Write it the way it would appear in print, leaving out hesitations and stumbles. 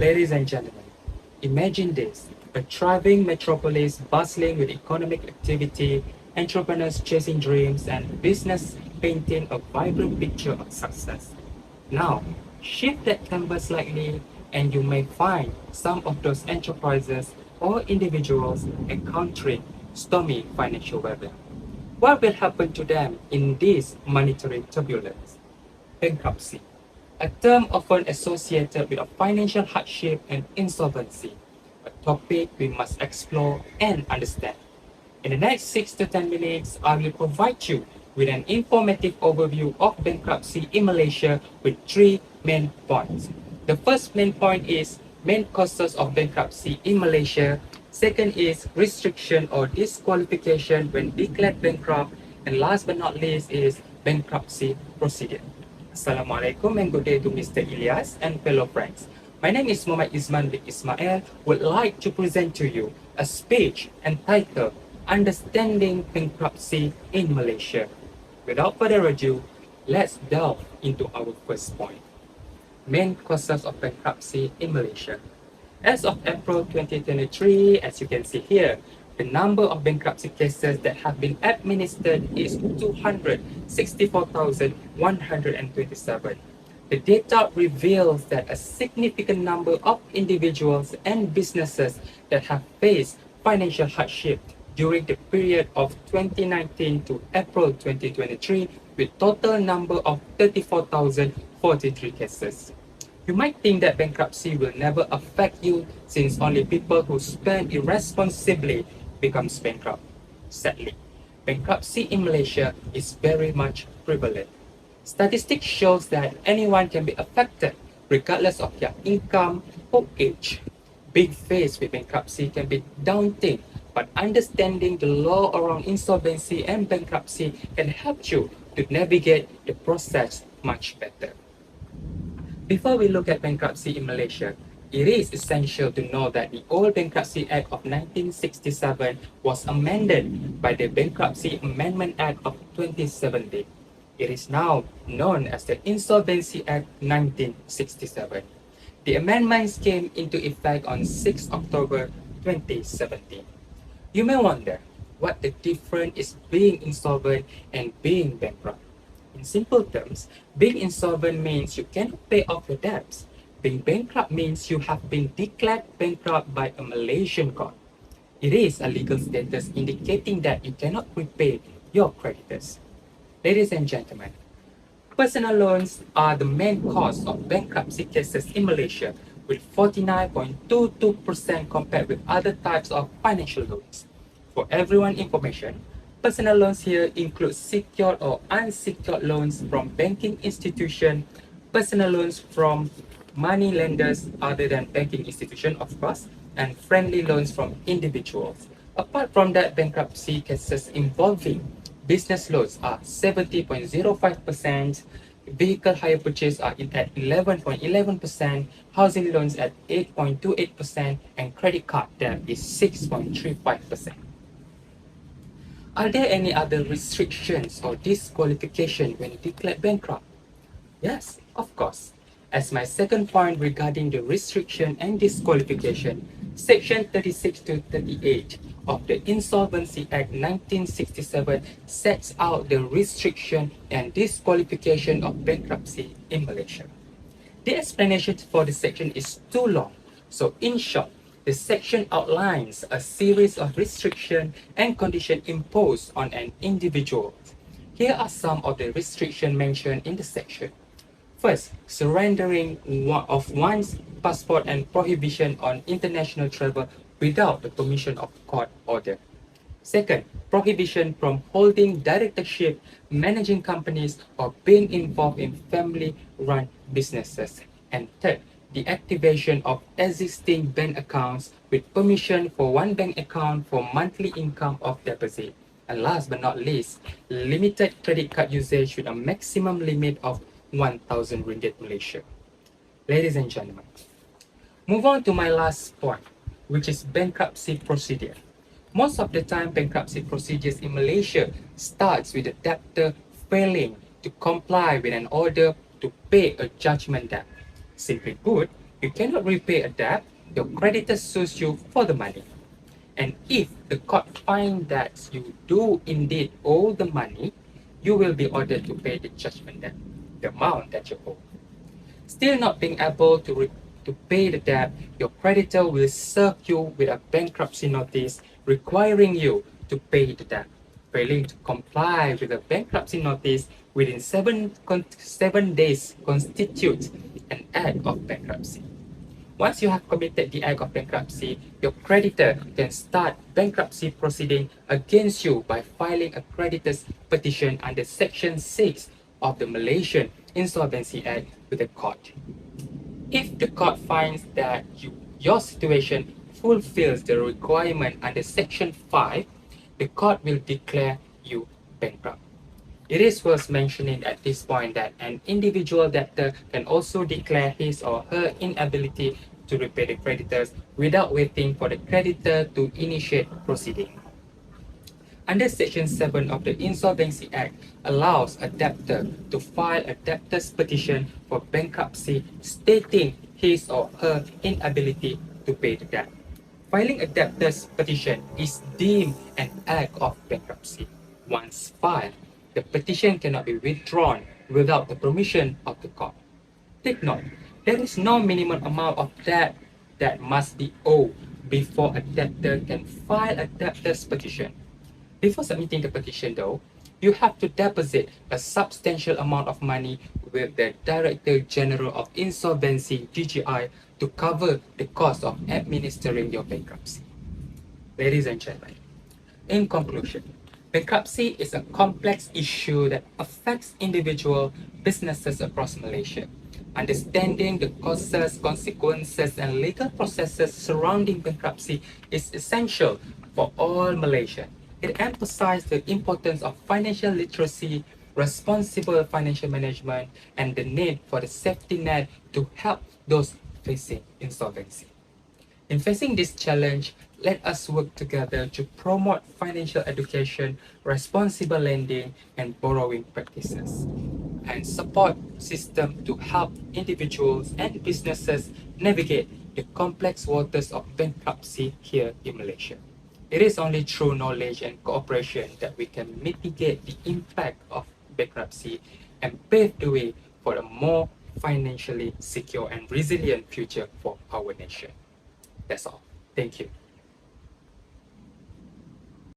Ladies and gentlemen, imagine this, a thriving metropolis bustling with economic activity, entrepreneurs chasing dreams, and business painting a vibrant picture of success. Now, shift that canvas slightly, and you may find some of those enterprises or individuals encountering stormy financial weather. What will happen to them in this monetary turbulence? Bankruptcy, a term often associated with a financial hardship and insolvency, a topic we must explore and understand. In the next 6 to 10 minutes, I will provide you with an informative overview of bankruptcy in Malaysia with three main points. The first main point is main causes of bankruptcy in Malaysia. Second is restriction or disqualification when declared bankrupt. And last but not least is bankruptcy procedure. Assalamualaikum and good day to Mr. Ilyas and fellow friends. My name is Muhammad Izman bin Ismail. Would like to present to you a speech entitled Understanding Bankruptcy in Malaysia. Without further ado, let's delve into our first point. Main causes of bankruptcy in Malaysia. As of April 2023, as you can see here, the number of bankruptcy cases that have been administered is 264,127. The data reveals that a significant number of individuals and businesses that have faced financial hardship during the period of 2019 to April 2023 with total number of 34,043 cases. You might think that bankruptcy will never affect you since only people who spend irresponsibly becomes bankrupt. Sadly, bankruptcy in Malaysia is very much prevalent. Statistics shows that anyone can be affected regardless of their income or age. Being faced with bankruptcy can be daunting, but understanding the law around insolvency and bankruptcy can help you to navigate the process much better. Before we look at bankruptcy in Malaysia, it is essential to know that the old Bankruptcy Act of 1967 was amended by the Bankruptcy Amendment Act of 2017. It is now known as the Insolvency Act 1967. The amendments came into effect on 6 October 2017. You may wonder what the difference is being insolvent and being bankrupt. In simple terms, being insolvent means you cannot pay off your debts. Being bankrupt means you have been declared bankrupt by a Malaysian court. It is a legal status indicating that you cannot repay your creditors. Ladies and gentlemen, personal loans are the main cause of bankruptcy cases in Malaysia, with 49.22% compared with other types of financial loans. For everyone's information, personal loans here include secured or unsecured loans from banking institutions, personal loans from money lenders other than banking institutions, of course, and friendly loans from individuals. Apart from that, bankruptcy cases involving business loans are 70.05%, vehicle hire purchase are at 11.11%, housing loans at 8.28%, and credit card debt is 6.35%. Are there any other restrictions or disqualification when declared bankrupt? Yes, of course. As my second point regarding the restriction and disqualification, Section 36 to 38 of the Insolvency Act 1967 sets out the restriction and disqualification of bankruptcy in Malaysia. The explanation for the section is too long, so in short, the section outlines a series of restrictions and conditions imposed on an individual. Here are some of the restrictions mentioned in the section. First, surrendering of one's passport and prohibition on international travel without the permission of court order. Second, prohibition from holding directorship, managing companies, or being involved in family-run businesses. And third, the activation of existing bank accounts with permission for one bank account for monthly income of deposit. And last but not least, limited credit card usage with a maximum limit of 1,000 ringgit Malaysia. Ladies and gentlemen, move on to my last point, which is bankruptcy procedure. Most of the time, bankruptcy procedures in Malaysia starts with the debtor failing to comply with an order to pay a judgment debt. Simply put, you cannot repay a debt, your creditor sues you for the money. And if the court finds that you do indeed owe the money, you will be ordered to pay the judgment debt, the amount that you owe. Still not being able to pay the debt, your creditor will serve you with a bankruptcy notice requiring you to pay the debt. Failing to comply with the bankruptcy notice within 7 days constitutes an act of bankruptcy. Once you have committed the act of bankruptcy, your creditor can start bankruptcy proceeding against you by filing a creditor's petition under Section 6 of the Malaysian Insolvency Act with the court. If the court finds that your situation fulfills the requirement under Section 5, the court will declare you bankrupt. It is worth mentioning at this point that an individual debtor can also declare his or her inability to repay the creditors without waiting for the creditor to initiate proceeding. Under Section 7 of the Insolvency Act allows a debtor to file a debtor's petition for bankruptcy stating his or her inability to pay the debt. Filing a debtor's petition is deemed an act of bankruptcy. Once filed, the petition cannot be withdrawn without the permission of the court. Take note, there is no minimum amount of debt that must be owed before a debtor can file a debtor's petition. Before submitting the petition though, you have to deposit a substantial amount of money with the Director General of Insolvency (DGI) to cover the cost of administering your bankruptcy. Ladies and gentlemen, in conclusion, bankruptcy is a complex issue that affects individual businesses across Malaysia. Understanding the causes, consequences, and legal processes surrounding bankruptcy is essential for all Malaysians. It emphasized the importance of financial literacy, responsible financial management, and the need for the safety net to help those facing insolvency. In facing this challenge, let us work together to promote financial education, responsible lending, and borrowing practices, and support systems to help individuals and businesses navigate the complex waters of bankruptcy here in Malaysia. It is only through knowledge and cooperation that we can mitigate the impact of bankruptcy and pave the way for a more financially secure and resilient future for our nation. That's all. Thank you.